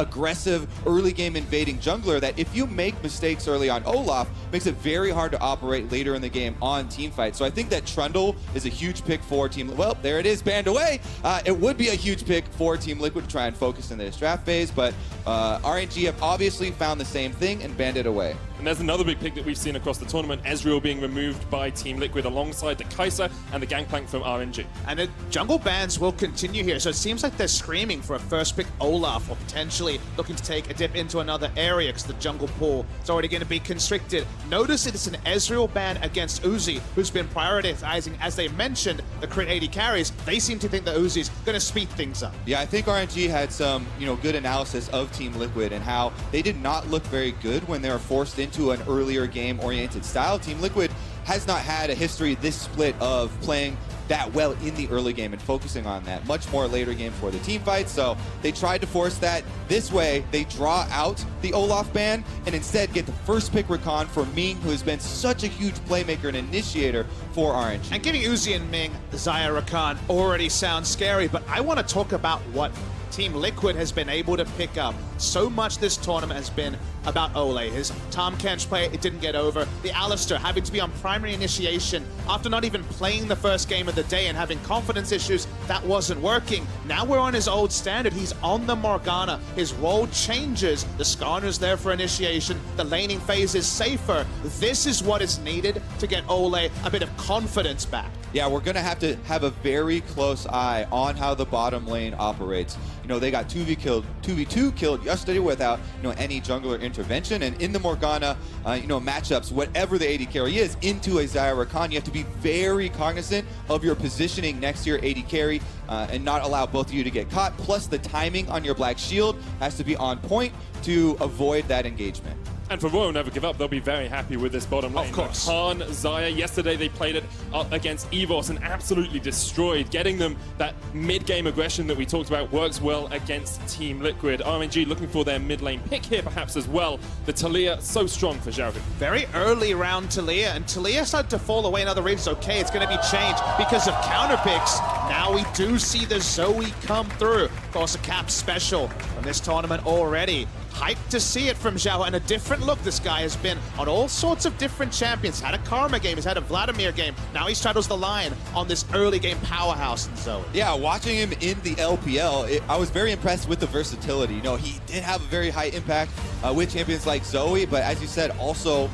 aggressive early game invading jungler that if you make mistakes early on Olaf, makes it very hard to operate later in the game on teamfight. So I think that Trundle is a huge pick for Team, well, there it is, banned away. It would be a huge pick for Team Liquid to try and focus in this draft phase, but RNG have obviously found the same thing and banned it away. And there's another big pick that we've seen across the tournament, Ezreal being removed by Team Liquid alongside the Kai'Sa and the Gangplank from RNG. And the jungle bans will continue here, so it seems like they're screaming for a first pick Olaf, or potentially looking to take a dip into another area because the jungle pool is already going to be constricted. Notice it's an Ezreal ban against Uzi, who's been prioritizing, as they mentioned, the crit 80 carries. They seem to think that Uzi's going to speed things up. Yeah, I think RNG had some, good analysis of Team Liquid and how they did not look very good when they were forced into an earlier game-oriented style. Team Liquid has not had a history this split of playing that well in the early game and focusing on that. Much more later game for the team fight, so they tried to force that. This way, they draw out the Olaf ban and instead get the first pick Rakan for Ming, who has been such a huge playmaker and initiator for RNG. And giving Uzi and Ming Xayah Rakan already sounds scary, but I want to talk about what Team Liquid has been able to pick up. So much this tournament has been about Ole. His Tahm Kench play, it didn't get over. The Alistar having to be on primary initiation after not even playing the first game of the day and having confidence issues, that wasn't working. Now we're on his old standard. He's on the Morgana. His role changes. The Skarner's there for initiation. The laning phase is safer. This is what is needed to get Ole a bit of confidence back. Yeah, we're going to have a very close eye on how the bottom lane operates. They got 2v2 killed yesterday without, any jungler intervention. And in the Morgana, matchups, whatever the AD carry is, into a Xayah Rakan, you have to be very cognizant of your positioning next to your AD carry and not allow both of you to get caught. Plus, the timing on your Black Shield has to be on point to avoid that engagement. And for Royal Never Give Up, they'll be very happy with this bottom lane. Of course. Rakan, Xayah, yesterday they played it up against EVOS and absolutely destroyed. Getting them that mid-game aggression that we talked about works well against Team Liquid. RNG looking for their mid-lane pick here perhaps as well. The Taliyah, so strong for Xiaohu. Very early round Taliyah, and Taliyah started to fall away in other regions. Okay, it's going to be changed because of counter picks. Now we do see the Zoe come through. Of course, a cap special from this tournament already. Hyped to see it from Xiao, and a different look this guy has been on all sorts of different champions. Had a Karma game, he's had a Vladimir game. Now he straddles the line on this early game powerhouse in Zoe. Yeah, watching him in the LPL, I was very impressed with the versatility. He did have a very high impact with champions like Zoe, but as you said, also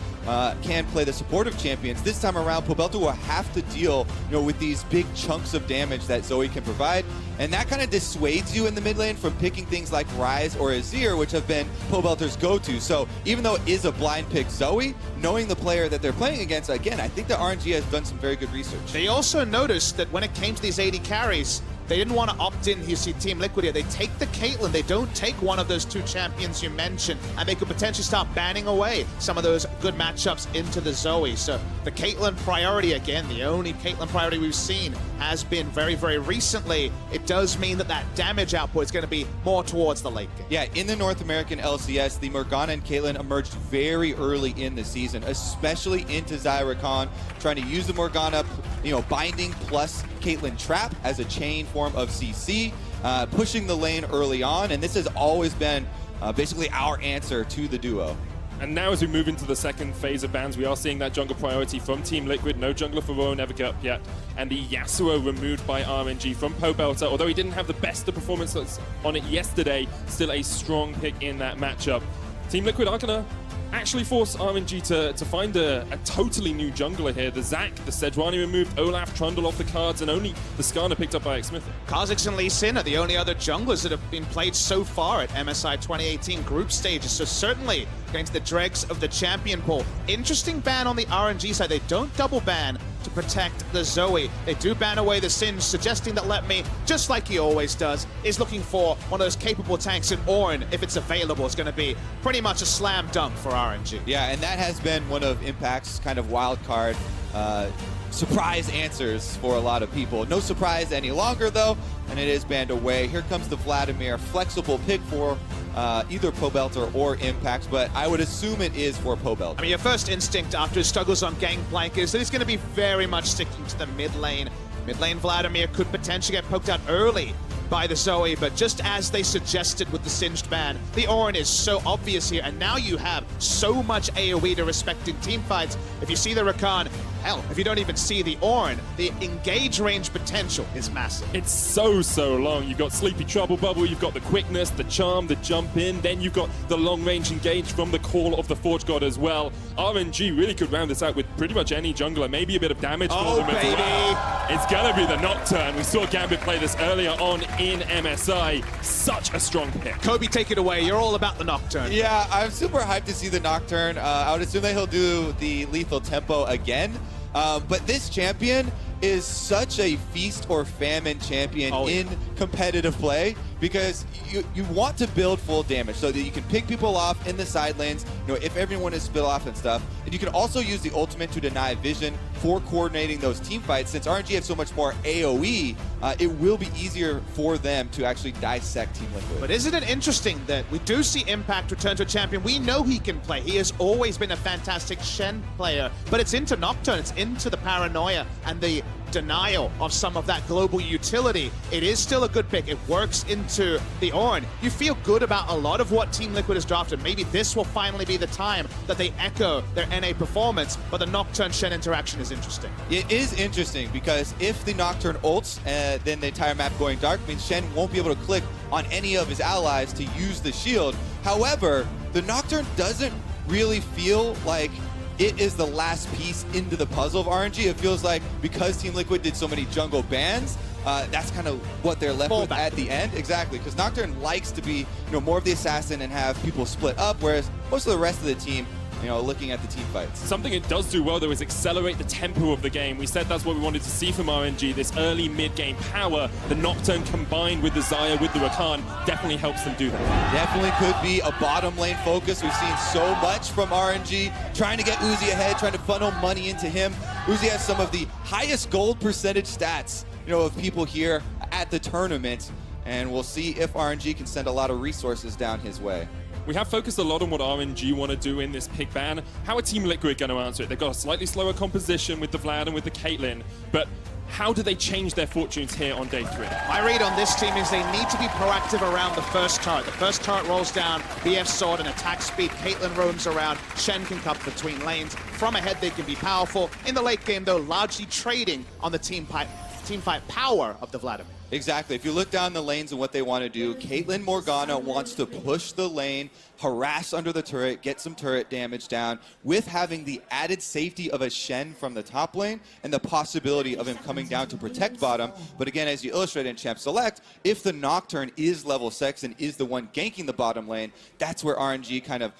can play the supportive champions. This time around, Pobelter will have to deal, with these big chunks of damage that Zoe can provide, and that kind of dissuades you in the mid lane from picking things like Ryze or Azir, which have been Pobelter's go-to. So even though it is a blind pick Zoe, knowing the player that they're playing against, again, I think that RNG has done some very good research. They also noticed that when it came to these 80 carries, they didn't want to opt in. You see Team Liquid here. They take the Caitlyn. They don't take one of those two champions you mentioned, and they could potentially start banning away some of those good matchups into the Zoe. So the Caitlyn priority, again, the only Caitlyn priority we've seen has been very, very recently. It does mean that damage output is going to be more towards the late game. Yeah, in the North American LCS, the Morgana and Caitlyn emerged very early in the season, especially into Xayah Rakan, trying to use the Morgana, binding plus Caitlyn trap as a chain form of CC, pushing the lane early on, and this has always been basically our answer to the duo. And now as we move into the second phase of bans, we are seeing that jungle priority from Team Liquid. No jungler for Royal Never Give Up yet. And the Yasuo removed by RNG from Pobelter. Although he didn't have the best of performances on it yesterday, still a strong pick in that matchup. Team Liquid are going to actually force RNG to find a totally new jungler here. The Zac, the Sejuani removed, Olaf, Trundle off the cards, and only the Skarner picked up by Xmith. Kha'Zix and Lee Sin are the only other junglers that have been played so far at MSI 2018 group stages, so certainly going to the dregs of the champion pool. Interesting ban on the RNG side. They don't double ban to protect the Zoe. They do ban away the Sin, suggesting that Let.Me, just like he always does, is looking for one of those capable tanks in Ornn. If it's available, it's going to be pretty much a slam dunk for RNG. Yeah, and that has been one of Impact's kind of wild card surprise answers for a lot of people. No surprise any longer, though, and it is banned away. Here comes the Vladimir, flexible pick for either Pobelter or Impact, but I would assume it is for Pobelter. I mean, your first instinct after his struggles on Gangplank is that he's going to be very much sticking to the mid lane. Mid lane Vladimir could potentially get poked out early by the Zoe, but just as they suggested with the Singed ban, the Orin is so obvious here, and now you have so much AoE to respect in team fights. If you see the Rakan, hell, if you don't even see the Orin, the engage range potential is massive. It's so long. You've got Sleepy Trouble Bubble, you've got the quickness, the charm, the jump in, then you've got the long range engage from the Call of the Forge God as well. RNG really could round this out with pretty much any jungler, maybe a bit of damage for them as well. It's gonna be the Nocturne. We saw Gambit play this earlier on in MSI. Such a strong pick. Kobe, take it away. You're all about the Nocturne. Yeah, I'm super hyped to see the Nocturne. I would assume that he'll do the lethal tempo again. But this champion is such a feast or famine champion in competitive play, because you want to build full damage so that you can pick people off in the side lanes, if everyone is split off and stuff. And you can also use the ultimate to deny vision for coordinating those team fights. Since RNG has so much more AoE, it will be easier for them to actually dissect Team Liquid. But isn't it interesting that we do see Impact return to a champion? We know he can play. He has always been a fantastic Shen player, but it's into Nocturne, it's into the paranoia and the denial of some of that global utility. It is still a good pick. It works into the Orin. You feel good about a lot of what Team Liquid has drafted. Maybe this will finally be the time that they echo their NA performance, but the Nocturne Shen interaction is interesting. It is interesting because if the Nocturne ults, then the entire map going dark means Shen won't be able to click on any of his allies to use the shield. However, the Nocturne doesn't really feel like it is the last piece into the puzzle of RNG. It feels like because Team Liquid did so many jungle bans, that's kind of what they're left with at the end. Exactly, because Nocturne likes to be more of the assassin and have people split up, whereas most of the rest of the team, looking at the team fights. Something it does do well, though, is accelerate the tempo of the game. We said that's what we wanted to see from RNG, this early mid-game power. The Nocturne combined with the Xayah, with the Rakan, definitely helps them do that. Definitely could be a bottom lane focus. We've seen so much from RNG, trying to get Uzi ahead, trying to funnel money into him. Uzi has some of the highest gold percentage stats, of people here at the tournament, and we'll see if RNG can send a lot of resources down his way. We have focused a lot on what RNG want to do in this pick ban. How are Team Liquid going to answer it? They've got a slightly slower composition with the Vlad and with the Caitlyn, but how do they change their fortunes here on day 3? My read on this team is they need to be proactive around the first turret. The first turret rolls down, BF sword and attack speed. Caitlyn roams around, Shen can cut between lanes. From ahead, they can be powerful. In the late game, though, largely trading on the team fight power of the Vladimir. Exactly. If you look down the lanes and what they want to do, Caitlyn Morgana wants to push the lane, harass under the turret, get some turret damage down, with having the added safety of a Shen from the top lane and the possibility of him coming down to protect bottom. But again, as you illustrated in Champ Select, if the Nocturne is level 6 and is the one ganking the bottom lane, that's where RNG kind of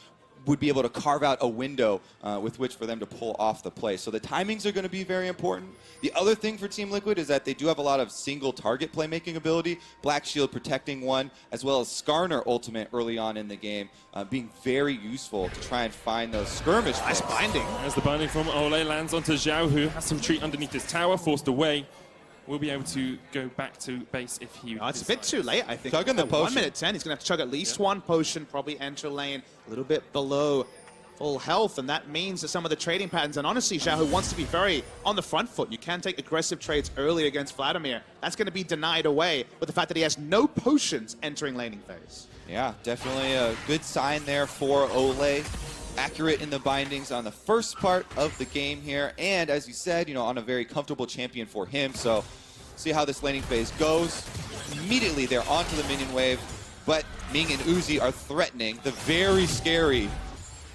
would be able to carve out a window with which for them to pull off the play. So the timings are going to be very important. The other thing for Team Liquid is that they do have a lot of single target playmaking ability, Black Shield protecting one, as well as Skarner ultimate early on in the game, being very useful to try and find those skirmish Nice plays. binding. As the binding from Ole lands onto Zhao, who has to retreat underneath his tower, forced away. Will be able to go back to base if he... It's a bit too late, I think. Chugging the potion. 1 minute 10, he's going to have to chug at least one potion, probably enter lane a little bit below full health, and that means that some of the trading patterns, and honestly, Zhao, who wants to be very on the front foot, you can take aggressive trades early against Vladimir. That's going to be denied away with the fact that he has no potions entering laning phase. Yeah, definitely a good sign there for Ole. Accurate in the bindings on the first part of the game here, and as you said, on a very comfortable champion for him. So see how this laning phase goes. Immediately they're onto the minion wave, but Ming and Uzi are threatening the very scary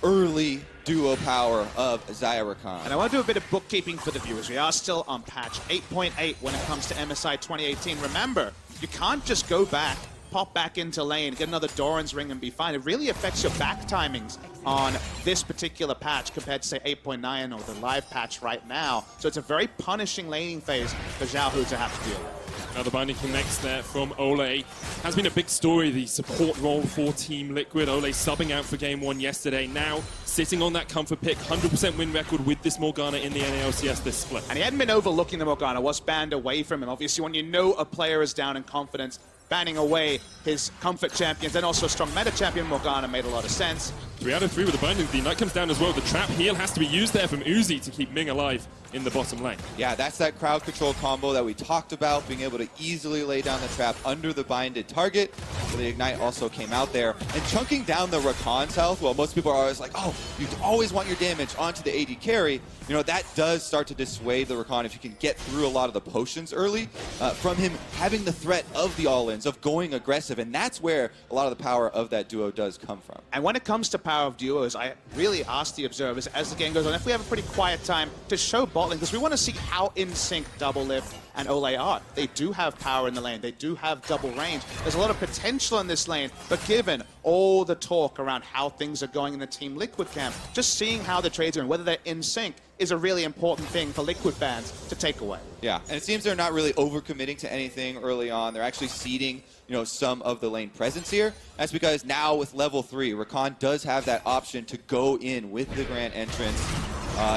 early duo power of Xayah Rakan. And I want to do a bit of bookkeeping for the viewers. We are still on patch 8.8 when it comes to MSI 2018. Remember, you can't just go back, pop back into lane, get another Doran's ring and be fine. It really affects your back timings on this particular patch compared to, say, 8.9 or the live patch right now. So it's a very punishing laning phase for Zhao to have to deal with. Now the binding connects there from Ole. Has been a big story, the support role for Team Liquid. Ole subbing out for game 1 yesterday. Now sitting on that comfort pick, 100% win record with this Morgana in the NALCS this split. And he hadn't been overlooking the Morgana, was banned away from him. Obviously, when you know a player is down in confidence, banning away his comfort champions and also a strong meta champion, Morgana made a lot of sense. 3 out of 3 with the binding. The Ignite comes down as well. The trap heal has to be used there from Uzi to keep Ming alive in the bottom lane. Yeah, that's that crowd control combo that we talked about, being able to easily lay down the trap under the binded target. So the Ignite also came out there. And chunking down the Rakan's health, well, most people are always like, oh, you always want your damage onto the AD carry. You know, that does start to dissuade the Rakan if you can get through a lot of the potions early from him having the threat of the all-ins, of going aggressive. And that's where a lot of the power of that duo does come from. And when it comes to power of duos, I really ask the observers as the game goes on, if we have a pretty quiet time, to show bot lane, because we want to see how in sync Doublelift and Ole are. They do have power in the lane. They do have double range. There's a lot of potential in this lane, but given all the talk around how things are going in the Team Liquid camp, just seeing how the trades are and whether they're in sync is a really important thing for Liquid fans to take away. Yeah, and it seems they're not really overcommitting to anything early on. They're actually seeding, you know, some of the lane presence here. That's because now with level 3, Rakan does have that option to go in with the Grand Entrance.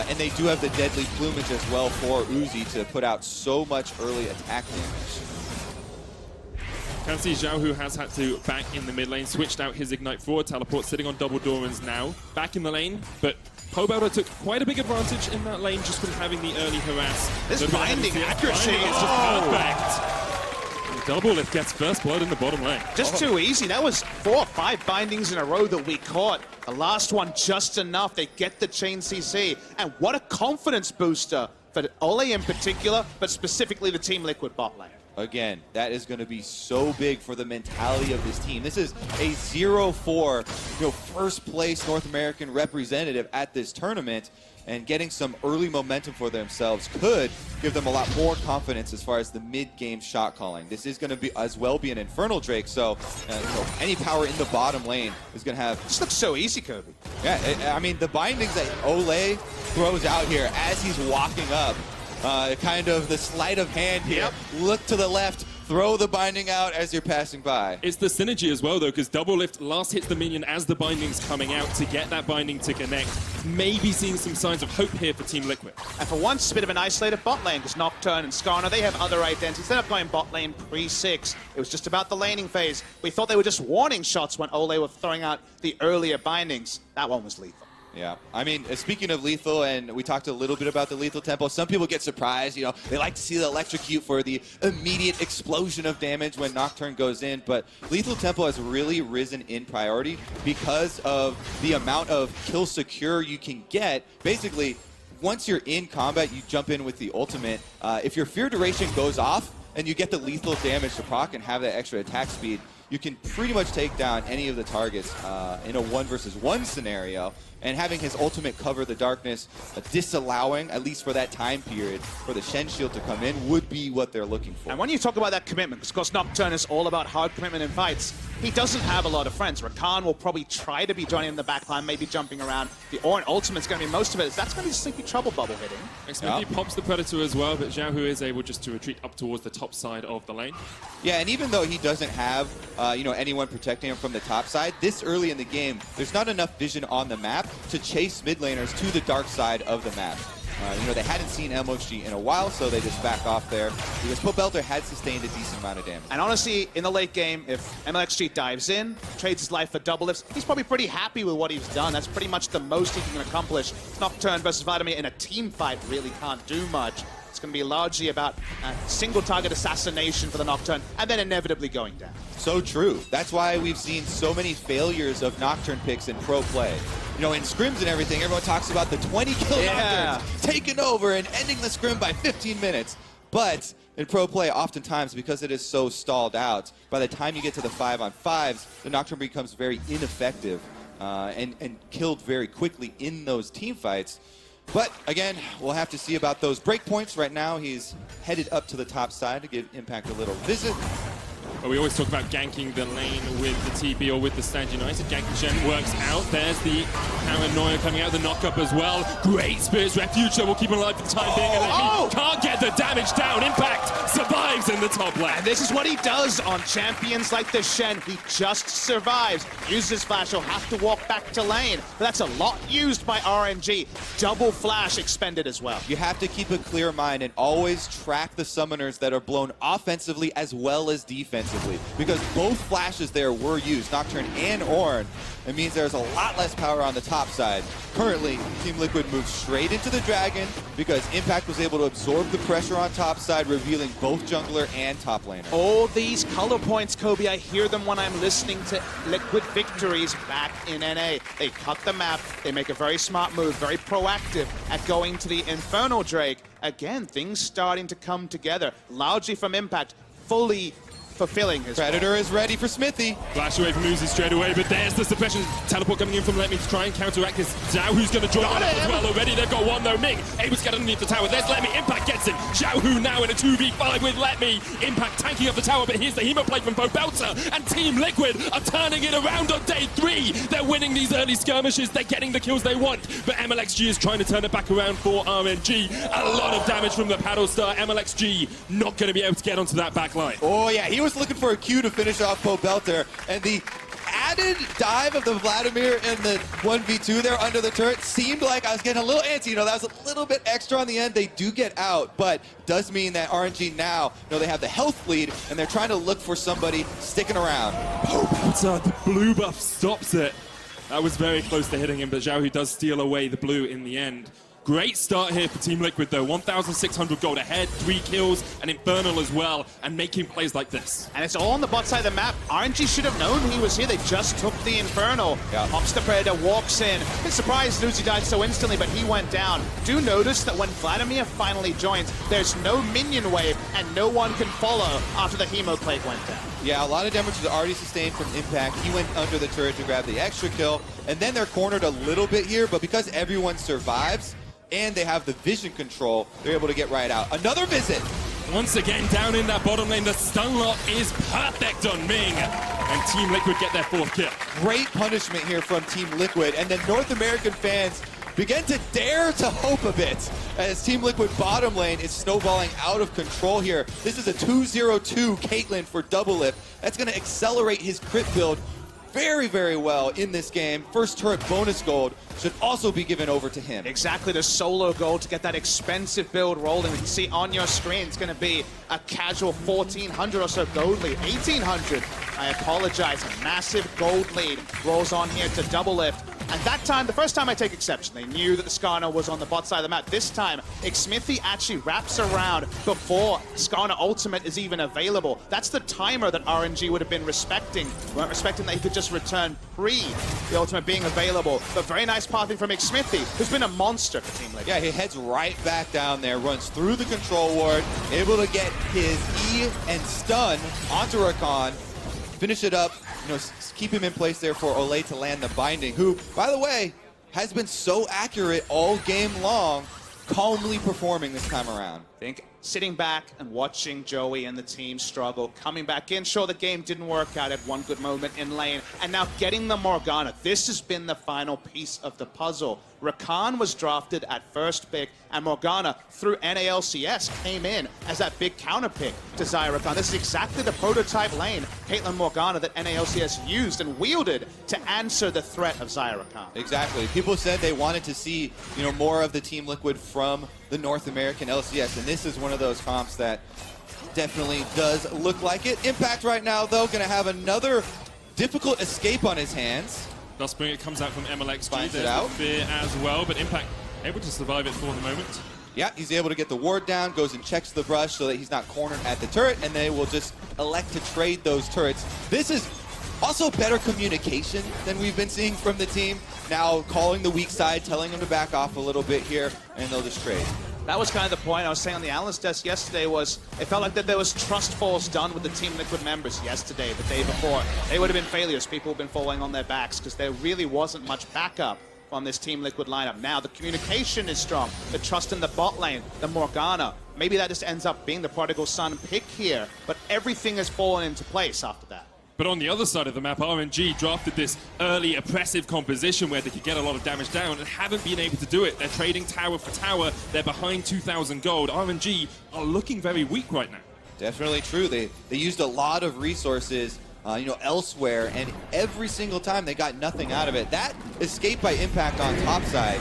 And they do have the Deadly Plumage as well for Uzi to put out so much early attack damage. Can see Zhao, who has had to back in the mid lane, switched out his Ignite forward teleport, sitting on double Dorans now, back in the lane, but Pobelter took quite a big advantage in that lane just from having the early harass. This binding accuracy is just perfect. Doublelift gets first blood in the bottom lane. Just too easy. That was 4 or 5 bindings in a row that we caught. The last one just enough. They get the chain CC. And what a confidence booster for Ole in particular, but specifically the Team Liquid bot lane. Again, that is going to be so big for the mentality of this team. This is a 0-4, first place North American representative at this tournament, and getting some early momentum for themselves could give them a lot more confidence as far as the mid-game shot calling. This is going to be as well be an Infernal Drake, so any power in the bottom lane is going to have... This looks so easy, Kobe. Yeah, I mean, the bindings that Ole throws out here as he's walking up, kind of the sleight of hand here. Yep. Look to the left, throw the binding out as you're passing by. It's the synergy as well, though, because Doublelift last hits the minion as the binding's coming out to get that binding to connect. Maybe seeing some signs of hope here for Team Liquid. And for once, a bit of an isolated bot lane, because Nocturne and Skarner, they have other identities. Instead of going bot lane pre-6, it was just about the laning phase. We thought they were just warning shots when Ole were throwing out the earlier bindings. That one was lethal. Yeah, I mean, speaking of lethal, and we talked a little bit about the lethal tempo, some people get surprised, they like to see the electrocute for the immediate explosion of damage when Nocturne goes in, but lethal tempo has really risen in priority because of the amount of kill secure you can get. Basically, once you're in combat, you jump in with the ultimate. If your fear duration goes off and you get the lethal damage to proc and have that extra attack speed, you can pretty much take down any of the targets in a 1-versus-1 scenario. And having his ultimate cover the darkness, disallowing, at least for that time period, for the Shen Shield to come in would be what they're looking for. And when you talk about that commitment, because of course Nocturne is all about hard commitment in fights, he doesn't have a lot of friends. Rakan will probably try to be joining in the backline, maybe jumping around. The Orin ultimate's going to be most of it. That's going to be Sleepy Trouble bubble hitting. Maybe pops the Predator as well, but Zhao Hu is able just to retreat up towards the top side of the lane. Yeah, and even though he doesn't have, anyone protecting him from the top side, this early in the game, there's not enough vision on the map to chase mid laners to the dark side of the map. They hadn't seen MOG in a while, so they just back off there because Pobelter had sustained a decent amount of damage. And honestly, in the late game, if MLXG dives in, trades his life for Doublelifts, he's probably pretty happy with what he's done. That's pretty much the most he can accomplish. Nocturne versus Vladimir in a team fight really can't do much. It's going to be largely about single target assassination for the Nocturne, and then inevitably going down. So true. That's why we've seen so many failures of Nocturne picks in pro play. In scrims and everything, everyone talks about the 20-kill Nocturnes taking over and ending the scrim by 15 minutes. But in pro play, oftentimes, because it is so stalled out, by the time you get to the 5-on-5s, the Nocturne becomes very ineffective and killed very quickly in those team fights. But again, we'll have to see about those breakpoints. Right now, he's headed up to the top side to give Impact a little visit. Well, we always talk about ganking the lane with the TP or with the Stand United. Ganking Shen works out. There's the Paranoia coming out, the knock-up as well. Great Spirit's Refuge, we'll keep him alive for the time being. And can't get the damage down. Impact survives in the top lane. And this is what he does on champions like the Shen. He just survives. Uses his flash, he'll have to walk back to lane. But that's a lot used by RNG. Double flash expended as well. You have to keep a clear mind and always track the summoners that are blown offensively as well as defensively. offensively because both flashes there were used, Nocturne and Ornn. It means there's a lot less power on the top side. Currently, Team Liquid moves straight into the Dragon because Impact was able to absorb the pressure on top side, revealing both jungler and top laner. All these color points, Kobe, I hear them when I'm listening to Liquid victories back in NA. They cut the map, they make a very smart move, very proactive at going to the Infernal Drake. Again, things starting to come together, largely from Impact, fully fulfilling his Predator role. is ready for Smithy. Flash away from Uzi straight away, but there's the suppression. Teleport coming in from Let Me to try and counteract this. Zhao Hu's going to join that as well already. They've got one though. Ming able to get underneath the tower. There's Let Me. Impact gets him. Zhao Hu now in a 2v5 with Let Me. Impact tanking up the tower, but here's the Hemo play from Pobelter. And Team Liquid are turning it around on day 3. They're winning these early skirmishes. They're getting the kills they want. But MLXG is trying to turn it back around for RNG. A lot of damage from the paddle star. MLXG not going to be able to get onto that back line. Oh yeah, he was looking for a Q to finish off Pobelter, and the added dive of the Vladimir in the 1v2 there under the turret seemed like I was getting a little antsy. You know, that was a little bit extra on the end. They do get out, but does mean that RNG now, you know, they have the health lead, and they're trying to look for somebody sticking around. Pobelter, the blue buff stops it. That was very close to hitting him, but Zhao Hu does steal away the blue in the end. Great start here for Team Liquid though, 1,600 gold ahead, 3 kills, an Infernal as well, and making plays like this. And it's all on the bot side of the map. RNG should have known he was here. They just took the Infernal. Yeah. Pops the Predator, walks in. Been surprised Lucy died so instantly, but he went down. Do notice that when Vladimir finally joins, there's no minion wave, and no one can follow after the Hemo Plague went down. Yeah, a lot of damage was already sustained from Impact. He went under the turret to grab the extra kill, and then they're cornered a little bit here, but because everyone survives, and they have the vision control, they're able to get right out. Another visit. Once again, down in that bottom lane, the stun lock is perfect on Ming. And Team Liquid get their 4th kill. Great punishment here from Team Liquid, and then North American fans begin to dare to hope a bit as Team Liquid bottom lane is snowballing out of control here. This is a 2-0-2 Caitlyn for Double Lip. That's going to accelerate his crit build very, very well in this game. First turret bonus gold should also be given over to him. Exactly, the solo gold to get that expensive build rolling. You can see on your screen it's going to be a casual 1,400 or so gold lead. 1,800, I apologize. A massive gold lead rolls on here to Double Lift. And that time, the first time I take exception, they knew that the Skarner was on the bot side of the map. This time, Xmithy actually wraps around before Skarner Ultimate is even available. That's the timer that RNG would have been respecting. Weren't respecting that he could just return pre the Ultimate being available. But very nice pathing from Xmithy, who's been a monster for Team Liquid. Yeah, he heads right back down there, runs through the control ward, able to get his E and stun onto Rakan, finish it up, you know, keep him in place there for Olay to land the binding, who, by the way, has been so accurate all game long, calmly performing this time around. I think sitting back and watching Joey and the team struggle, coming back in, sure the game didn't work out at one good moment in lane, and now getting the Morgana. This has been the final piece of the puzzle. Rakan was drafted at first pick, and Morgana, through NALCS, came in as that big counter pick to Xayah Rakan. This is exactly the prototype lane, Caitlyn Morgana, that NALCS used and wielded to answer the threat of Xayah Rakan. Exactly. People said they wanted to see, you know, more of the Team Liquid from the North American LCS, and this is one of those comps that definitely does look like it. Impact right now, though, going to have another difficult escape on his hands. Dustbringer comes out from MLXG. Finds it There's out. the fear as well, but Impact able to survive it for the moment. Yeah, he's able to get the ward down, goes and checks the brush so that he's not cornered at the turret, and they will just elect to trade those turrets. This is also better communication than we've been seeing from the team. Now calling the weak side, telling them to back off a little bit here, and they'll just trade. That was kind of the point I was saying on the analyst desk yesterday was it felt like that there was trust falls done with the Team Liquid members yesterday, the day before. They would have been failures. People have been falling on their backs because there really wasn't much backup on this Team Liquid lineup. Now the communication is strong, the trust in the bot lane, the Morgana. Maybe that just ends up being the prodigal son pick here, but everything has fallen into place after that. But on the other side of the map, RNG drafted this early oppressive composition where they could get a lot of damage down and haven't been able to do it. They're trading tower for tower. They're behind 2,000 gold. RNG are looking very weak right now. Definitely true. They used a lot of resources, you know, elsewhere, and every single time they got nothing out of it. That escape by Impact on top side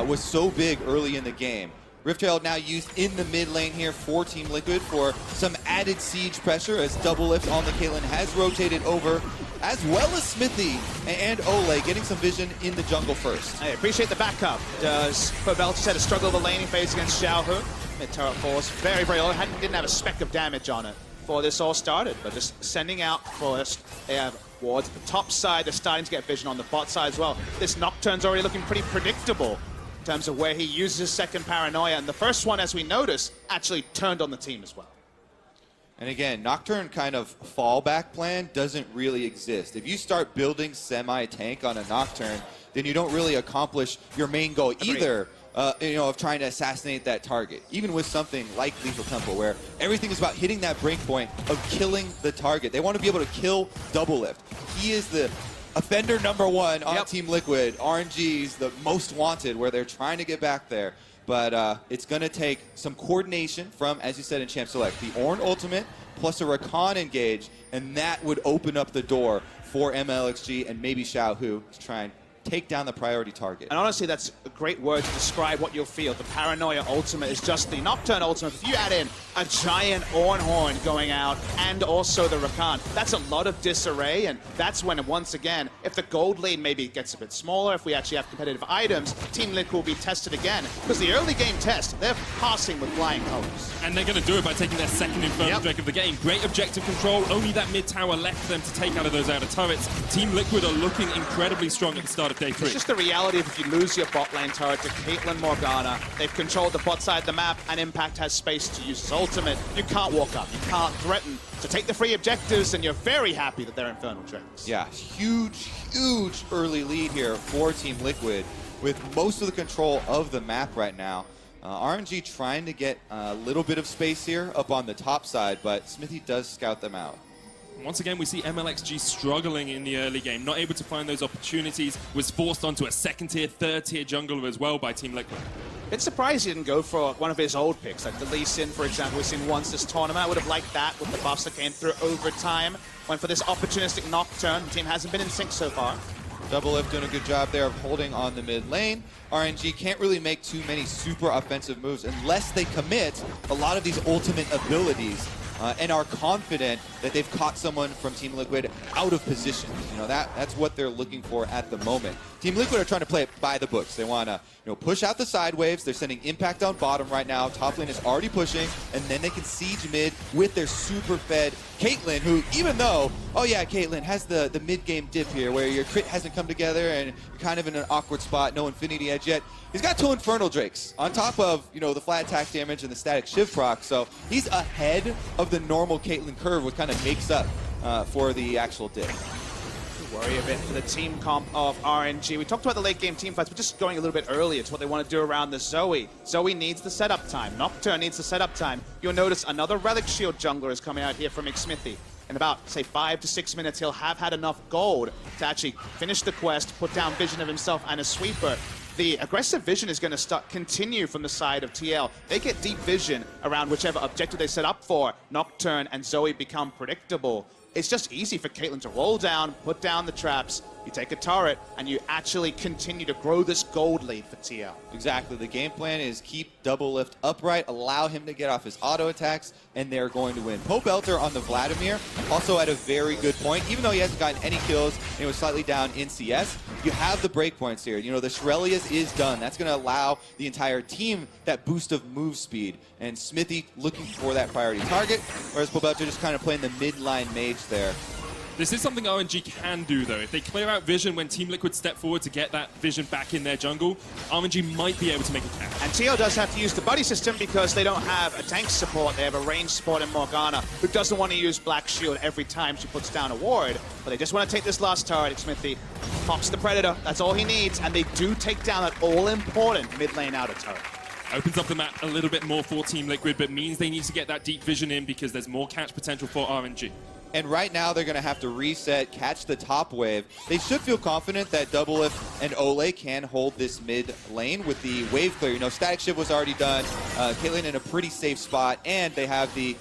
was so big early in the game. Rift Herald now used in the mid lane here for Team Liquid for some added siege pressure as Double Lift on the Caitlyn has rotated over, as well as Smithy and Ole getting some vision in the jungle first. I appreciate the backup. Does Pobelter had a struggle with the laning phase against Xiaohu. Mid turret force very, very low. Didn't have a speck of damage on it before this all started, but just sending out first. They have wards at the top side. They're starting to get vision on the bot side as well. This Nocturne's already looking pretty predictable in terms of where he uses his second paranoia, and the first one, as we notice, actually turned on the team as well. And again, Nocturne kind of fallback plan doesn't really exist. If you start building semi-tank on a Nocturne, then you don't really accomplish your main goal either. Of trying to assassinate that target. Even with something like Lethal Temple, where everything is about hitting that break point of killing the target. They want to be able to kill Double Lift. He is the offender #1 on Team Liquid. RNG's the most wanted, where they're trying to get back there. But it's going to take some coordination from, as you said in Champ Select, the Ornn ultimate plus a Rakan engage, and that would open up the door for MLXG and maybe Xiaohu to try and take down the priority target. And honestly, that's a great word to describe what you'll feel. The Paranoia ultimate is just the Nocturne ultimate. If you add in a giant Ornn horn going out and also the Rakan, that's a lot of disarray, and that's when, once again, if the gold lead maybe gets a bit smaller, if we actually have competitive items, Team Liquid will be tested again. Because the early game test, they're passing with flying colors. And they're going to do it by taking their second Infernal Drake of the game. Great objective control. Only that mid tower left for them to take out of those outer turrets. Team Liquid are looking incredibly strong at the start of day 3. It's just the reality of if you lose your bot lane turret to Caitlyn Morgana, they've controlled the bot side of the map, and Impact has space to use his ultimate. You can't walk up. You can't threaten. So take the free objectives, and you're very happy that they're Infernal Drakes. Yeah, huge early lead here for Team Liquid with most of the control of the map right now. RNG trying to get a little bit of space here up on the top side, but Smithy does scout them out. Once again, we see MLXG struggling in the early game, not able to find those opportunities, was forced onto a second-tier, third-tier jungler as well by Team Liquid. Bit surprised he didn't go for one of his old picks, like the Lee Sin, for example, we've seen once this tournament. I would have liked that with the buffs that came through over time. Went for this opportunistic Nocturne. The team hasn't been in sync so far. Double Lift doing a good job there of holding on the mid lane. RNG can't really make too many super offensive moves unless they commit a lot of these ultimate abilities and are confident that they've caught someone from Team Liquid out of position. That's what they're looking for at the moment. Team Liquid are trying to play it by the books. They want to push out the side waves. They're sending Impact on bottom right now. Top lane is already pushing, and then they can siege mid with their super fed Caitlyn, who, even though, Caitlyn has the mid-game dip here where your crit hasn't come together and you're kind of in an awkward spot, no Infinity Edge yet. He's got 2 Infernal Drakes on top of, the flat attack damage and the static Shiv proc, so he's ahead of the normal Caitlyn curve, which kind of makes up for the actual dip. Worry a bit for the team comp of RNG. We talked about the late game team fights, but just going a little bit early. It's what they want to do around the Zoe. Zoe needs the setup time. Nocturne needs the setup time. You'll notice another Relic Shield jungler is coming out here from McSmithy. In about, say, 5 to 6 minutes, he'll have had enough gold to actually finish the quest, put down vision of himself and a sweeper. The aggressive vision is going to continue from the side of TL. They get deep vision around whichever objective they set up for. Nocturne and Zoe become predictable. It's just easy for Caitlyn to roll down, put down the traps, you take a turret, and you actually continue to grow this gold lead for TL. Exactly. The game plan is keep Double Lift upright, allow him to get off his auto attacks, and they're going to win. Pobelter on the Vladimir, also at a very good point. Even though he hasn't gotten any kills and he was slightly down in CS, you have the breakpoints here. The Shurelius is done. That's going to allow the entire team that boost of move speed. And Smithy looking for that priority target, whereas Pobelter just kind of playing the mid-line mage there. This is something RNG can do, though. If they clear out vision when Team Liquid step forward to get that vision back in their jungle, RNG might be able to make a catch. And TL does have to use the buddy system because they don't have a tank support. They have a range support in Morgana, who doesn't want to use Black Shield every time she puts down a ward. But they just want to take this last turret. Smithy pops the Predator. That's all he needs. And they do take down that all-important mid-lane outer turret. Opens up the map a little bit more for Team Liquid, but means they need to get that deep vision in because there's more catch potential for RNG. And right now, they're going to have to reset, catch the top wave. They should feel confident that Double Lift and Ole can hold this mid lane with the wave clear. Static Shiv was already done. Caitlyn in a pretty safe spot, and they have the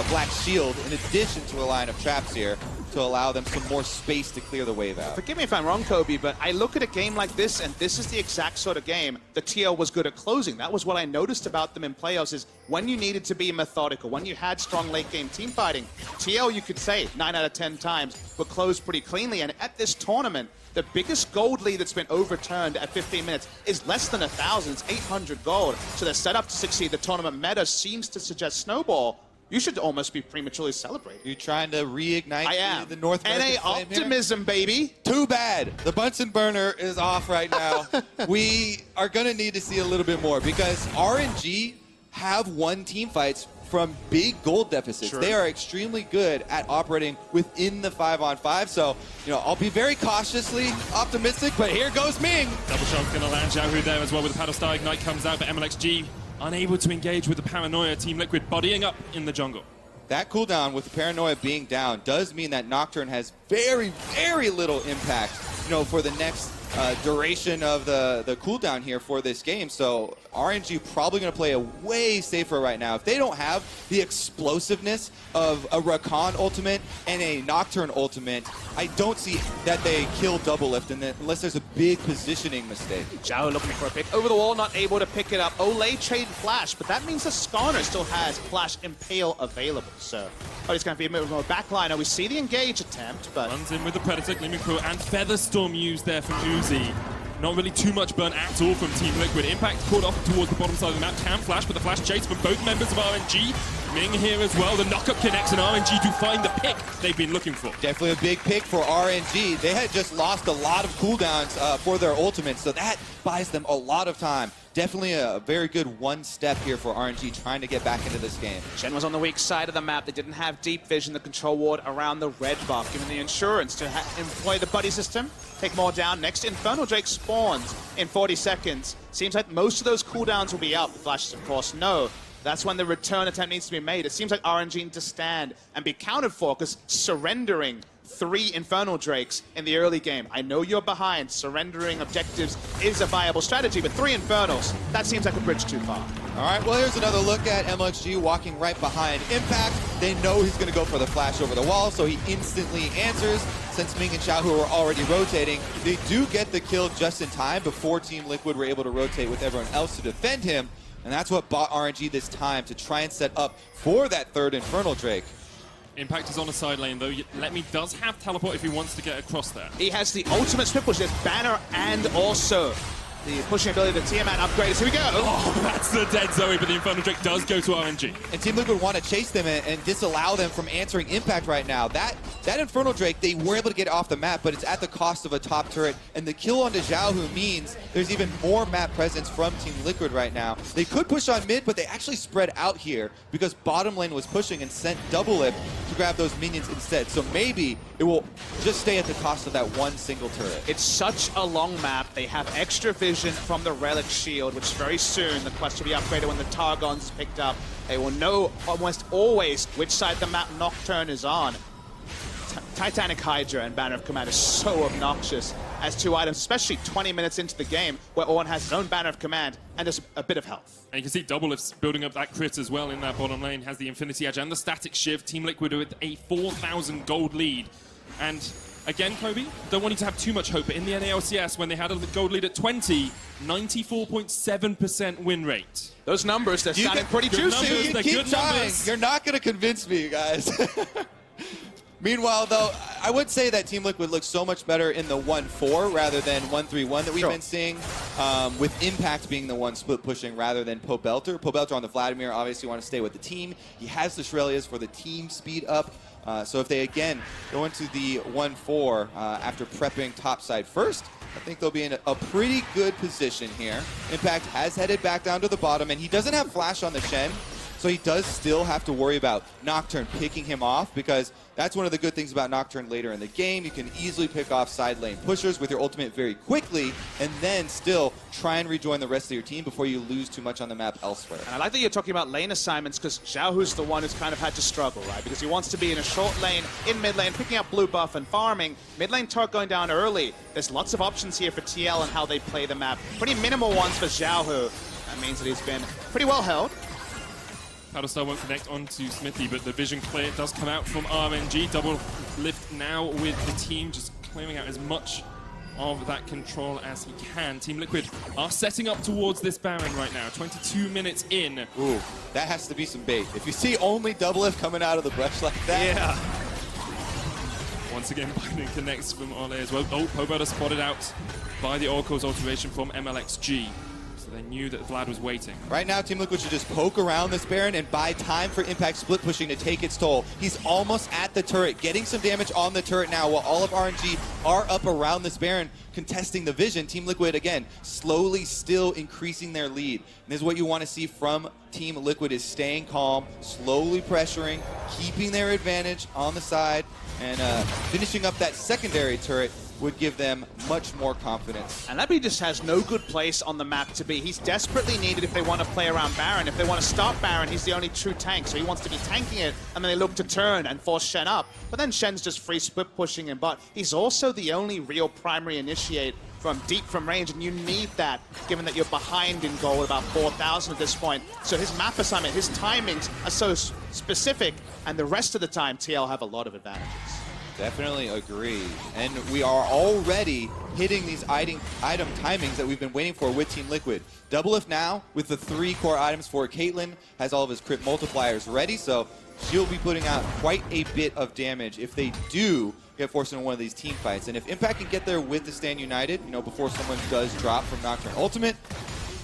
Black Shield in addition to a line of traps here. to allow them some more space to clear the wave out. Forgive me if I'm wrong, Kobe, but I look at a game like this, and this is the exact sort of game the TL was good at closing. That was what I noticed about them in playoffs, is when you needed to be methodical, when you had strong late-game team fighting, TL, you could say, 9 out of 10 times, but closed pretty cleanly. And at this tournament, the biggest gold lead that's been overturned at 15 minutes is less than 1,000. It's 800 gold. So they're set up to succeed. The tournament meta seems to suggest Snowball. You should almost be prematurely celebrating. You're trying to reignite the North American NA flame optimism, here? baby. Too bad. The Bunsen burner is off right now. We are going to need to see a little bit more because RNG have won team fights from big gold deficits. True. They are extremely good at operating within the 5-on-5. So, I'll be very cautiously optimistic, but here goes Ming. Double shot's going to land Xiaohu there as well with the Paddle Star Ignite comes out, but MLXG unable to engage with the Paranoia. Team Liquid bodying up in the jungle. That cooldown with the Paranoia being down does mean that Nocturne has very, very little impact, for the next duration of the cooldown here for this game. So RNG probably going to play a way safer right now. If they don't have the explosiveness of a Rakan ultimate and a Nocturne ultimate, I don't see that they kill double lift unless there's a big positioning mistake. Zhao looking for a pick. Over the wall, not able to pick it up. Olay trade Flash, but that means the Skarner still has Flash Impale available. So, he's going to be a bit more backliner. We see the engage attempt, but... Runs in with the Predator, Gleaming Crow, and Featherstorm used there from Uzi. Not really too much burn at all from Team Liquid. Impact caught off towards the bottom side of the map. Can flash, but the flash chase from both members of RNG. Ming here as well. The knockup connects, and RNG do find the pick they've been looking for. Definitely a big pick for RNG. They had just lost a lot of cooldowns for their ultimates, so that buys them a lot of time. Definitely a very good one step here for RNG trying to get back into this game. Shen was on the weak side of the map. They didn't have deep vision, the control ward around the red buff, giving the insurance to employ the buddy system, take more down. Next, Infernal Drake spawns in 40 seconds. Seems like most of those cooldowns will be out. The flashes, of course, no. That's when the return attempt needs to be made. It seems like RNG need to stand and be counted for, because surrendering 3 Infernal Drakes in the early game. I know you're behind. Surrendering objectives is a viable strategy, but 3 Infernals, that seems like a bridge too far. All right, well, here's another look at MLXG walking right behind Impact. They know he's going to go for the flash over the wall, so he instantly answers. Since Ming and Xiaohu are already rotating, they do get the kill just in time before Team Liquid were able to rotate with everyone else to defend him. And that's what bought RNG this time to try and set up for that 3rd Infernal Drake. Impact is on the side lane, though. Letme does have teleport if he wants to get across there. He has the ultimate split push. There's Banner and also the pushing ability, the Tiamat upgrades. Here we go. Oh, that's the dead Zoe, but the Infernal Drake does go to RNG. And Team Liquid want to chase them and disallow them from answering Impact right now. That Infernal Drake, they were able to get off the map, but it's at the cost of a top turret. And the kill onto Xiaohu means there's even more map presence from Team Liquid right now. They could push on mid, but they actually spread out here because bottom lane was pushing and sent double lift to grab those minions instead. So maybe it will just stay at the cost of that one single turret. It's such a long map. They have extra vision from the Relic Shield, which very soon the quest will be upgraded when the Targon is picked up. They will know almost always which side the map Nocturne is on. Titanic Hydra and Banner of Command is so obnoxious as 2 items, especially 20 minutes into the game where Ornn has his own Banner of Command and just a bit of health. And you can see Double Lift's building up that crit as well in that bottom lane, has the Infinity Edge and the Static Shift. Team Liquid with a 4,000 gold lead. And again, Kobe, don't want you to have too much hope, but in the NALCS, when they had a gold lead at 20, 94.7% win rate. Those numbers, they're sounding pretty juicy. You can keep trying. You're not going to convince me, guys. Meanwhile, though, I would say that Team Liquid looks so much better in the 1-4 rather than 1-3-1 that we've been seeing, with Impact being the one split pushing rather than Pobelter. Pobelter on the Vladimir obviously want to stay with the team. He has the Shrelias for the team speed up. So if they, again, go into the 1-4 after prepping topside first, I think they'll be in a pretty good position here. Impact has headed back down to the bottom, and he doesn't have flash on the Shen, so he does still have to worry about Nocturne picking him off, because that's one of the good things about Nocturne later in the game. You can easily pick off side lane pushers with your ultimate very quickly, and then still try and rejoin the rest of your team before you lose too much on the map elsewhere. And I like that you're talking about lane assignments, because Xiaohu's the one who's kind of had to struggle, right? Because he wants to be in a short lane, in mid lane, picking up blue buff and farming. Mid lane turret going down early. There's lots of options here for TL and how they play the map. Pretty minimal ones for Xiaohu. That means that he's been pretty well held. Battlestar won't connect onto Smithy, but the vision clear does come out from RNG. Double lift now with the team just clearing out as much of that control as he can. Team Liquid are setting up towards this Baron right now. 22 minutes in. Ooh, that has to be some bait. If you see only double lift coming out of the brush like that. Yeah. Once again, Biden connects from Ole as well. Oh, Pobelter spotted out by the Oracle's alteration from MLXG. So they knew that Vlad was waiting. Right now, Team Liquid should just poke around this Baron and buy time for Impact split pushing to take its toll. He's almost at the turret, getting some damage on the turret now while all of RNG are up around this Baron contesting the vision. Team Liquid, again, slowly still increasing their lead. And this is what you want to see from Team Liquid is staying calm, slowly pressuring, keeping their advantage on the side, and finishing up that secondary turret would give them much more confidence. And Lebby just has no good place on the map to be. He's desperately needed if they want to play around Baron. If they want to stop Baron, he's the only true tank, so he wants to be tanking it, and then they look to turn and force Shen up. But then Shen's just free split pushing him, but he's also the only real primary initiate from deep from range, and you need that, given that you're behind in goal about 4,000 at this point. So his map assignment, his timings are so specific, and the rest of the time, TL have a lot of advantages. Definitely agree. And we are already hitting these item timings that we've been waiting for with Team Liquid. Double lift now with the 3 core items for Caitlyn, has all of his crit multipliers ready, so she'll be putting out quite a bit of damage if they do get forced into one of these team fights. And if Impact can get there with the Stand United, you know, before someone does drop from Nocturne Ultimate,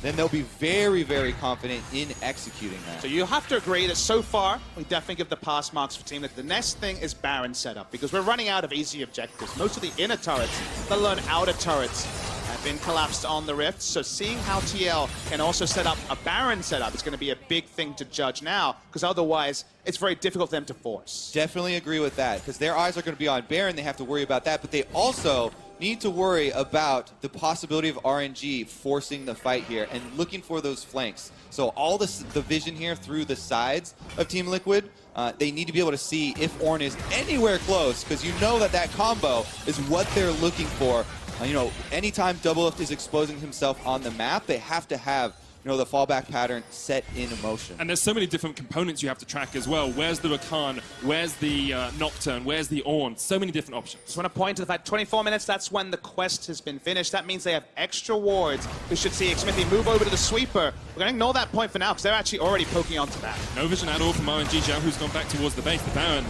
then they'll be very, very confident in executing that. So you have to agree that so far, we definitely give the pass marks for Team Liquid. The next thing is Baron setup, because we're running out of easy objectives. Most of the inner turrets, let alone outer turrets, have been collapsed on the Rift. So seeing how TL can also set up a Baron setup is going to be a big thing to judge now, because otherwise, it's very difficult for them to force. Definitely agree with that, because their eyes are going to be on Baron. They have to worry about that, but they also need to worry about the possibility of RNG forcing the fight here and looking for those flanks. So all the vision here through the sides of Team Liquid, they need to be able to see if Ornn is anywhere close, because you know that that combo is what they're looking for. You know, anytime Double Lift is exposing himself on the map, they have to have, you know, the fallback pattern set in motion. And there's so many different components you have to track as well. Where's the Rakan? Where's the Nocturne? Where's the Ornn? So many different options. Just want to point to the fact 24 minutes, that's when the quest has been finished. That means they have extra wards. We should see Smithy move over to the sweeper. We're going to ignore that point for now, because they're actually already poking onto that. No vision at all from RNG. Zhao, who's gone back towards the base. The Baron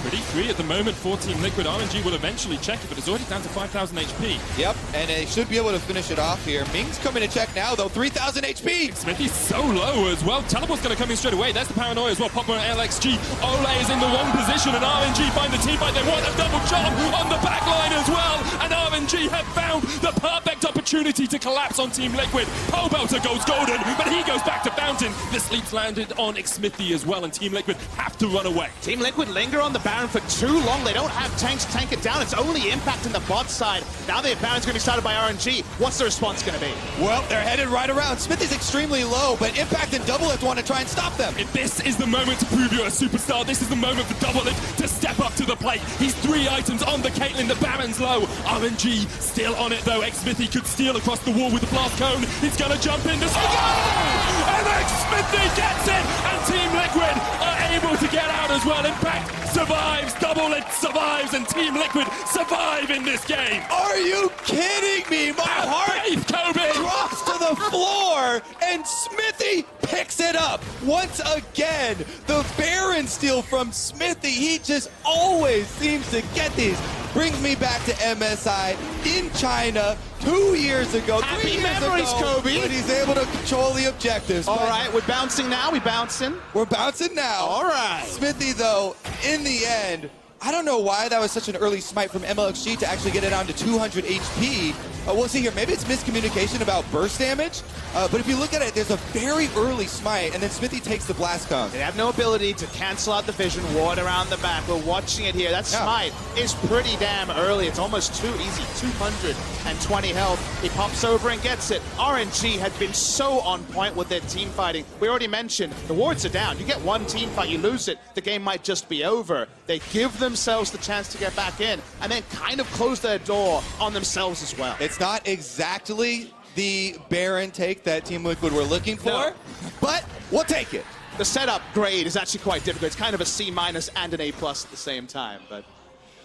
pretty free at the moment for Team Liquid. RNG will eventually check it, but it's already down to 5,000 HP. Yep, and they should be able to finish it off here. Ming's coming to check now, though. 3,000 HP! Smithy's so low as well. Teleport's going to come in straight away. There's the paranoia as well. Popper and LXG. Ole is in the wrong position, and RNG find the team fight. They want a double jump on the back line as well, and RNG have found the perfect opportunity to collapse on Team Liquid. Pobelter goes golden, but he goes back to Fountain. The sleeps landed on Smithy as well, and Team Liquid have to run away. Team Liquid linger on the Baron for too long. They don't have tanks to tank it down. It's only Impact in the bot side. Now the Baron's going to be started by RNG. What's the response going to be? Well, they're headed right around. Smith is extremely low, but Impact and Double Lift want to try and stop them. If this is the moment to prove you're a superstar, this is the moment for Double Lift to step up to the plate. He's 3 items on the Caitlyn. The Baron's low. RNG still on it, though. Smithy could steal across the wall with the blast cone. He's going to jump in to and Smithy gets it, and Team Liquid are able to get out as well. Impact survives, Double Lift survives, and Team Liquid survive in this game. Are you kidding me? My heart Kobe drops to the floor, and Smithy picks it up. Once again, the Baron steal from Smithy. He just always seems to get these. Brings me back to MSI in China 2 years ago. Happy 3 years memories, ago, Kobe. when he's able to control the objectives. All right, we're bouncing now. We bouncing. We're bouncing now. All right. Smithy, though, in the end, I don't know why that was such an early smite from MLXG to actually get it down to 200 HP. We'll see here. Maybe it's miscommunication about burst damage. But if you look at it, there's a very early smite, and then Smithy takes the blast cone. They have no ability to cancel out the vision, ward around the back. We're watching it here. That smite is pretty damn early. It's almost too easy. 220 health. He pops over and gets it. RNG had been so on point with their team fighting. We already mentioned the wards are down. You get one team fight, you lose it, the game might just be over. They give themselves the chance to get back in, and then kind of close their door on themselves as well. It's not exactly the Baron take that Team Liquid were looking for, but we'll take it. the setup grade is actually quite difficult. It's kind of a C- and an A+ at the same time, but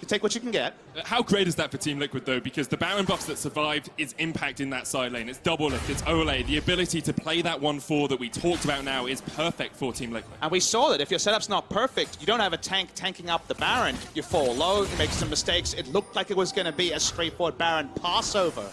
you take what you can get. How great is that for Team Liquid, though? Because the Baron buffs that survived is impact in that side lane. It's double lift, it's Ole. The ability to play that 1-4 that we talked about now is perfect for Team Liquid. And we saw that if your setup's not perfect, you don't have a tank tanking up the Baron. You fall low, you make some mistakes. It looked like it was going to be a straightforward Baron passover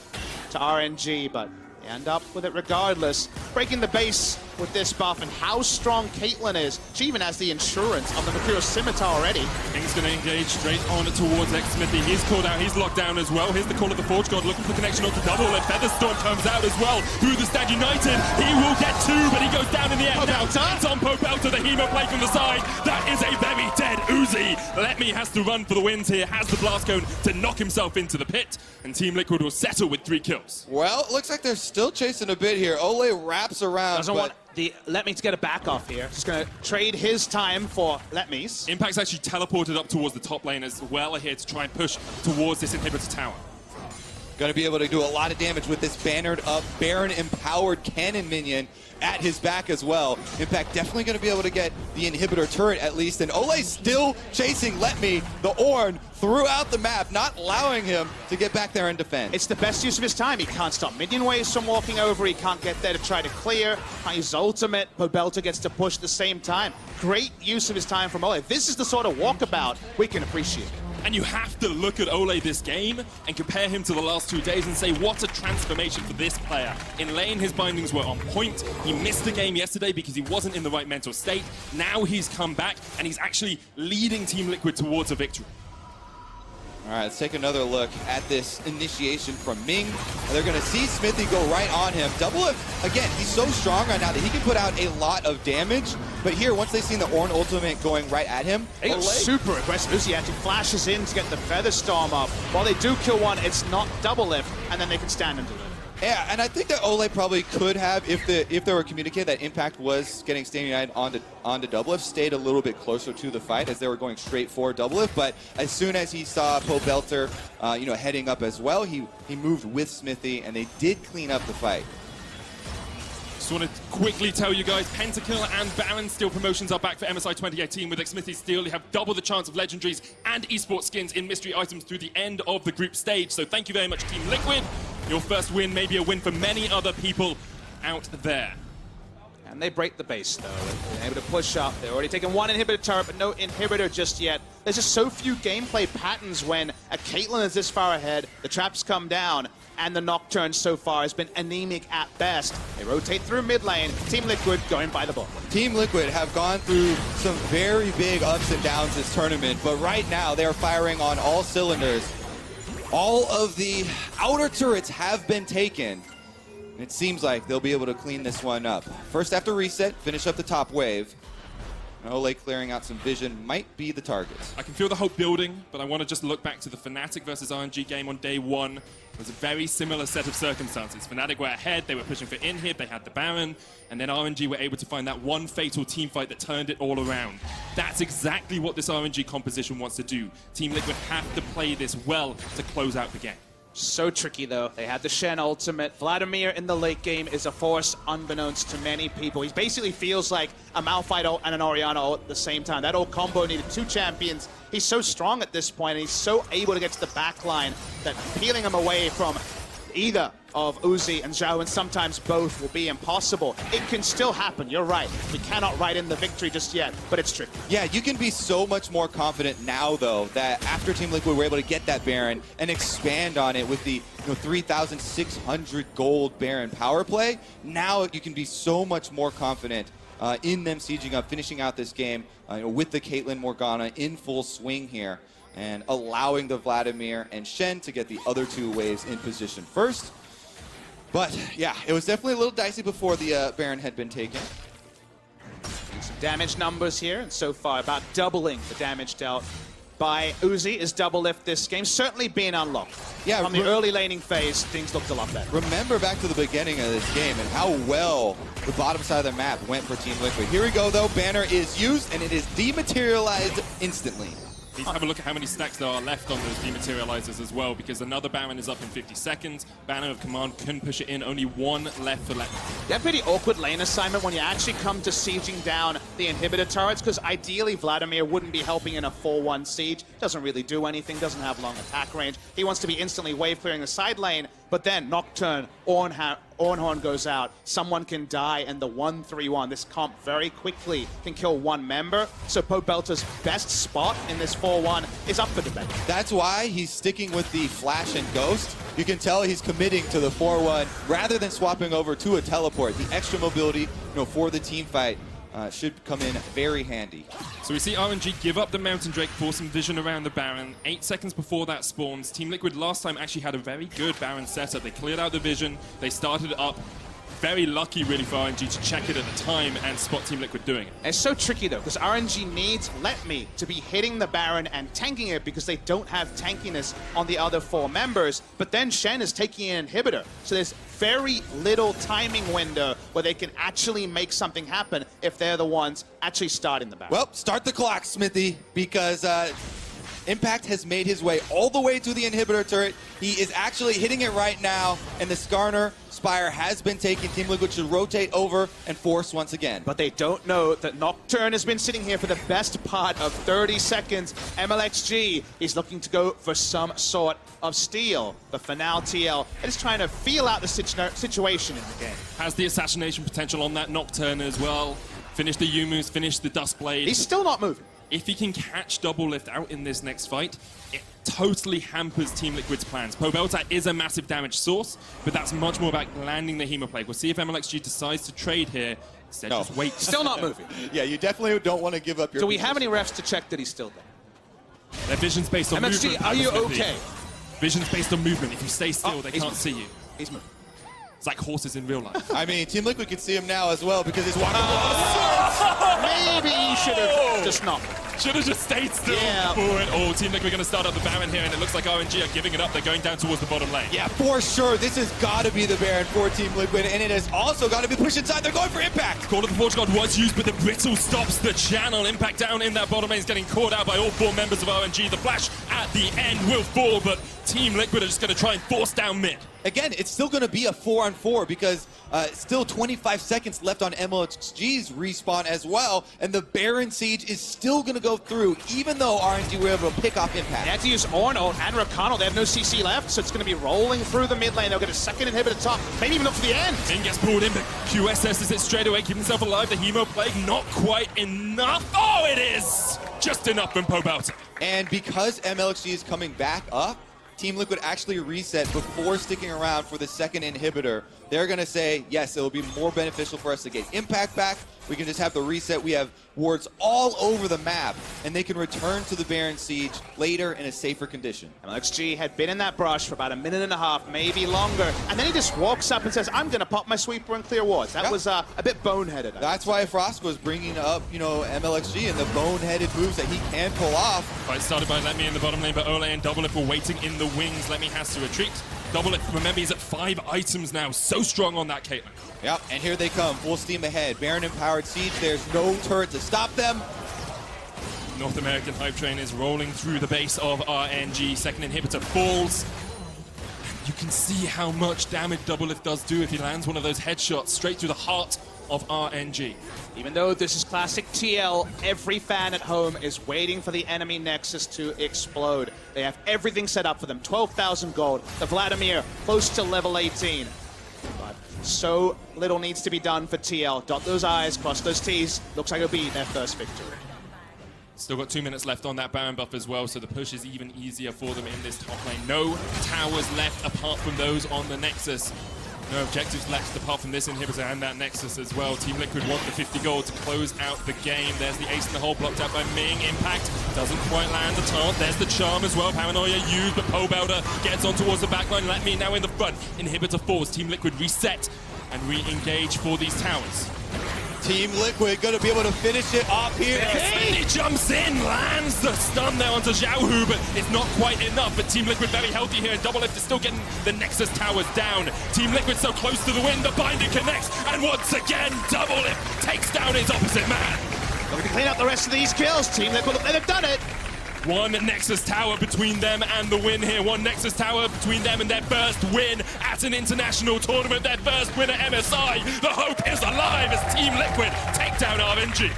to RNG, but you end up with it regardless. Breaking the base with this buff and how strong Caitlyn is. She even has the insurance of the Mercurial Scimitar already. King's going to engage straight on towards X-Smithy. He's called out, he's locked down as well. Here's the call of the Forge God, looking for connection onto double, and Featherstorm comes out as well. Through the Stag United, he will get two, but he goes down in the end. Now it's on Popelta, the Hemo play from the side. That is a very dead Uzi. Letme has to run for the wins here, has the blast cone to knock himself into the pit, and Team Liquid will settle with 3 kills. Well, it looks like they're still chasing a bit here. Ole wraps around, Doesn't want the Letme to get a back off here. Just going to trade his time for Letme's. Impact's actually teleported up towards the top lane as well here to try and push towards this inhibitor tower. Going to be able to do a lot of damage with this bannered up Baron empowered cannon minion at his back as well. Impact definitely going to be able to get the inhibitor turret at least, and Ole still chasing Letme, the Ornn, throughout the map, not allowing him to get back there and defend. It's the best use of his time. He can't stop minion waves from walking over. He can't get there to try to clear. Can't use ultimate. Pobelta gets to push at the same time. Great use of his time from Ole. This is the sort of walkabout we can appreciate. And you have to look at Ole this game and compare him to the last 2 days and say, what a transformation for this player. In lane, his bindings were on point. He missed the game yesterday because he wasn't in the right mental state. Now he's come back and he's actually leading Team Liquid towards a victory. All right, let's take another look at this initiation from Ming. They're going to see Smithy go right on him. Double F, again, he's so strong right now that he can put out a lot of damage. But here, once they've seen the Ornn ultimate going right at him, Ole super aggressive. Uzi actually flashes in to get the Featherstorm up. While they do kill one, it's not double lift, and then they can stand and deliver. Yeah, and I think that Ole probably could have, if there were communicated that Impact was getting Stand United onto double lift, stayed a little bit closer to the fight as they were going straight for double lift. But as soon as he saw Pobelter, heading up as well, he moved with Smithy, and they did clean up the fight. Just want to quickly tell you guys, Pentakill and Baron Steel promotions are back for MSI 2018 with Xmithy Steel. You have double the chance of legendaries and esports skins in mystery items through the end of the group stage. So thank you very much, Team Liquid. Your first win may be a win for many other people out there. And they break the base, though. They're able to push up. They've already taken one inhibitor turret, but no inhibitor just yet. There's just so few gameplay patterns when a Caitlyn is this far ahead, the traps come down, and the Nocturne so far has been anemic at best. They rotate through mid lane. Team Liquid going by the book. Team Liquid have gone through some very big ups and downs this tournament, but right now they are firing on all cylinders. All of the outer turrets have been taken. It seems like they'll be able to clean this one up. First after reset, finish up the top wave. And Ole clearing out some vision might be the target. I can feel the hope building, but I want to just look back to the Fnatic versus RNG game on day 1. It was a very similar set of circumstances. Fnatic were ahead, they were pushing for inhib, they had the Baron, and then RNG were able to find that one fatal team fight that turned it all around. That's exactly what this RNG composition wants to do. Team Liquid have to play this well to close out the game. So tricky, though. They had the Shen ultimate. Vladimir in the late game is a force unbeknownst to many people. He basically feels like a Malphite ult and an Orianna ult at the same time. That old combo needed 2 champions. He's so strong at this point, and he's so able to get to the back line that peeling him away from either of Uzi and Zhao, and sometimes both, will be impossible. It can still happen, you're right. We cannot write in the victory just yet, but it's tricky. Yeah, you can be so much more confident now, though, that after Team Liquid were able to get that Baron and expand on it with the 3,600 gold Baron power play, now you can be so much more confident in them sieging up, finishing out this game with the Caitlyn Morgana in full swing here, and allowing the Vladimir and Shen to get the other 2 waves in position first. But yeah, it was definitely a little dicey before the Baron had been taken. Some damage numbers here, and so far about doubling the damage dealt by Uzi is double lift this game. Certainly being unlocked. Yeah, from the early laning phase, things looked a lot better. Remember back to the beginning of this game and how well the bottom side of the map went for Team Liquid. Here we go, though. Banner is used, and it is dematerialized instantly. Please have a look at how many stacks there are left on those dematerializers as well, because another Baron is up in 50 seconds. Banner of Command can push it in. Only one left for left. Yeah, pretty awkward lane assignment when you actually come to sieging down the inhibitor turrets, because ideally Vladimir wouldn't be helping in a 4-1 siege. Doesn't really do anything, doesn't have long attack range. He wants to be instantly wave clearing the side lane, but then Nocturne, Ornhorn goes out, someone can die, and the 1-3-1, this comp very quickly can kill one member. So Pobelta's best spot in this 4-1 is up for debate. That's why he's sticking with the Flash and Ghost. You can tell he's committing to the 4-1 rather than swapping over to a teleport. The extra mobility, for the team fight should come in very handy. So we see RNG give up the Mountain Drake for some vision around the Baron. 8 seconds before that spawns. Team Liquid last time actually had a very good Baron setup. They cleared out the vision. They started up. Very lucky, really, for RNG to check it at the time and spot Team Liquid doing it. It's so tricky, though, because RNG needs Let Me to be hitting the Baron and tanking it because they don't have tankiness on the other 4 members. But then Shen is taking an inhibitor. So there's very little timing window where they can actually make something happen if they're the ones actually starting the Baron. Well, start the clock, Smithy, because Impact has made his way all the way to the inhibitor turret. He is actually hitting it right now, and the Skarner Spire has been taken. Team Liquid should rotate over and force once again. But they don't know that Nocturne has been sitting here for the best part of 30 seconds. MLXG is looking to go for some sort of steal. But for now, TL is trying to feel out the situation in the game. Has the assassination potential on that Nocturne as well. Finish the Yumu's, finish the Duskblade. He's still not moving. If he can catch Double Lift out in this next fight, it totally hampers Team Liquid's plans. Pobelta is a massive damage source, but that's much more about landing the Hemoplague. We'll see if MLXG decides to trade here. Instead, just wait. Still not moving. Yeah, you definitely don't want to give up your Do we have any refs to check that he's still there? Their vision's based on MXG, movement. are you Smithy. okay? Vision's based on movement. If you stay still, they he's can't moving. see you. He's moving. It's like horses in real life. I mean, Team Liquid can see him now as well because he's walking. Maybe he should have just not. Should have just stayed still for it. Oh, Team Liquid are going to start up the Baron here, and it looks like RNG are giving it up. They're going down towards the bottom lane. Yeah, for sure. This has got to be the Baron for Team Liquid, and it has also got to be pushed inside. They're going for Impact. Call of the Forge God was used, but the Brittle stops the channel. Impact down in that bottom lane is getting caught out by all 4 members of RNG. The flash at the end will fall, but Team Liquid are just going to try and force down mid. Again, it's still going to be a 4-on-4 because still 25 seconds left on MLXG's respawn as well, and the Baron Siege is still going to go through, even though RNG were able to pick off Impact. They had to use Orno and Rakano. They have no CC left, so it's going to be rolling through the mid lane. They'll get a second inhibitor top, maybe even up to the end. In gets pulled in, but QSS it straight away, keeping himself alive. The Hemoplague, not quite enough. Oh, it is! Just enough from Pobelta. And because MLXG is coming back up, Team Liquid actually reset before sticking around for the second inhibitor. They're going to say, yes, it'll be more beneficial for us to get Impact back. We can just have the reset. We have wards all over the map, and they can return to the Baron Siege later in a safer condition. MLXG had been in that brush for about a minute and a half, maybe longer, and then he just walks up and says, I'm going to pop my sweeper and clear wards. That was a bit boneheaded. That's why Frost was bringing up, MLXG and the boneheaded moves that he can pull off. Fight started by Let Me in the bottom lane, but Ole and Double Lift were waiting in the wings. Let Me has to retreat. Double Lift, remember, he's at 5 items now. So strong on that Caitlyn. Yep, and here they come, full steam ahead. Baron empowered Siege, there's no turret to stop them. North American Hype Train is rolling through the base of RNG. Second inhibitor falls. You can see how much damage Double Lift does do if he lands one of those headshots straight through the heart of RNG. Even though this is classic TL, every fan at home is waiting for the enemy Nexus to explode. They have everything set up for them. 12,000 gold. The Vladimir close to level 18. But so little needs to be done for TL. Dot those I's, cross those T's. Looks like it'll be their first victory. Still got 2 minutes left on that Baron buff as well, so the push is even easier for them in this top lane. No towers left apart from those on the Nexus. No objectives left apart from this inhibitor and that Nexus as well. Team Liquid want the 50 gold to close out the game. There's the ace in the hole blocked out by Ming. Impact doesn't quite land the taunt. There's the charm as well. Paranoia used, but Pobelta gets on towards the backline. Let Me now in the front. Inhibitor falls. Team Liquid reset and re-engage for these towers. Team Liquid going to be able to finish it off here. He jumps in, lands the stun there onto Xiaohu, but it's not quite enough. But Team Liquid very healthy here. Double Lift is still getting the Nexus towers down. Team Liquid so close to the win, the binding connects, and once again, Double Lift takes down his opposite man. Looking to clean up the rest of these kills. Team Liquid, they've done it. One Nexus Tower between them and the win here. One Nexus Tower between them and their first win at an international tournament. Their first win at MSI. The hope is alive as Team Liquid take down RNG.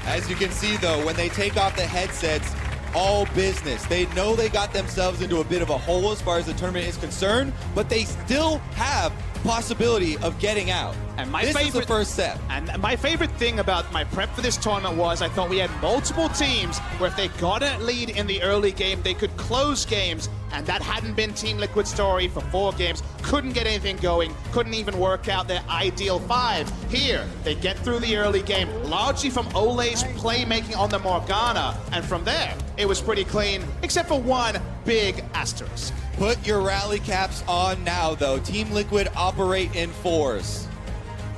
As you can see, though, when they take off the headsets, all business. They know they got themselves into a bit of a hole as far as the tournament is concerned, but they still have possibility of getting out. And this is the first step. And my favorite thing about my prep for this tournament was I thought we had multiple teams where if they got a lead in the early game, they could close games, and that hadn't been Team Liquid's story for 4 games. Couldn't get anything going, couldn't even work out their ideal 5. Here, they get through the early game, largely from Ole's playmaking on the Morgana, and from there, it was pretty clean, except for one big asterisk. Put your rally caps on now, though. Team Liquid operate in force.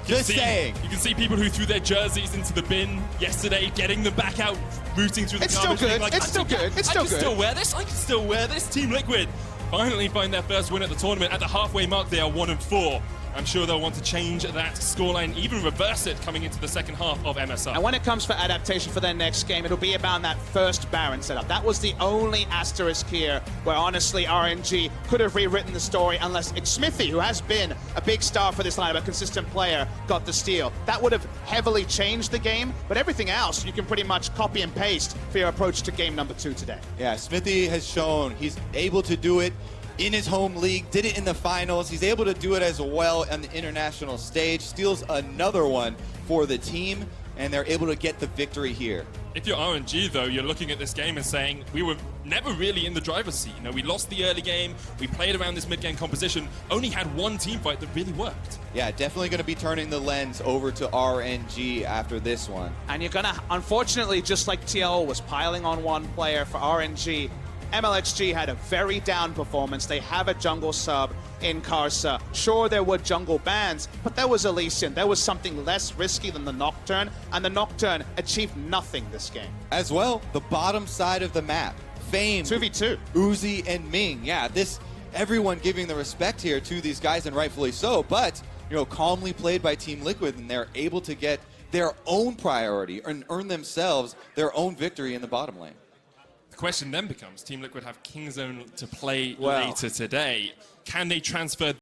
Just saying. You can see people who threw their jerseys into the bin yesterday, getting them back out, rooting through the It's garbage. still good. Like, It's still good. It's still I can good. still wear this. I can still wear this. Team Liquid finally find their first win at the tournament. At the halfway mark, they are 1-4. I'm sure they'll want to change that scoreline, even reverse it coming into the second half of MSI. And when it comes for adaptation for their next game, it'll be about that first Baron setup. That was the only asterisk here where honestly RNG could have rewritten the story unless Smithy, who has been a big star for this lineup, a consistent player, got the steal. That would have heavily changed the game, but everything else you can pretty much copy and paste for your approach to game number 2 today. Yeah, Smithy has shown he's able to do it in his home league, did it in the finals. He's able to do it as well on the international stage, steals another one for the team, and they're able to get the victory here. If you're RNG, though, you're looking at this game and saying, we were never really in the driver's seat. You know, we lost the early game, we played around this mid-game composition, only had one team fight that really worked. Yeah, definitely going to be turning the lens over to RNG after this one. And you're gonna, unfortunately, just like TL was piling on one player for RNG, MLXG had a very down performance. They have a jungle sub in Karsa. Sure, there were jungle bans, but there was Elysian. There was something less risky than the Nocturne, and the Nocturne achieved nothing this game. As well, the bottom side of the map, Fame, 2v2. Uzi, and Ming. Yeah, everyone giving the respect here to these guys, and rightfully so, but, you know, calmly played by Team Liquid, and they're able to get their own priority and earn themselves their own victory in the bottom lane. The question then becomes, Team Liquid have Kingzone to play Well. later today. Can they transfer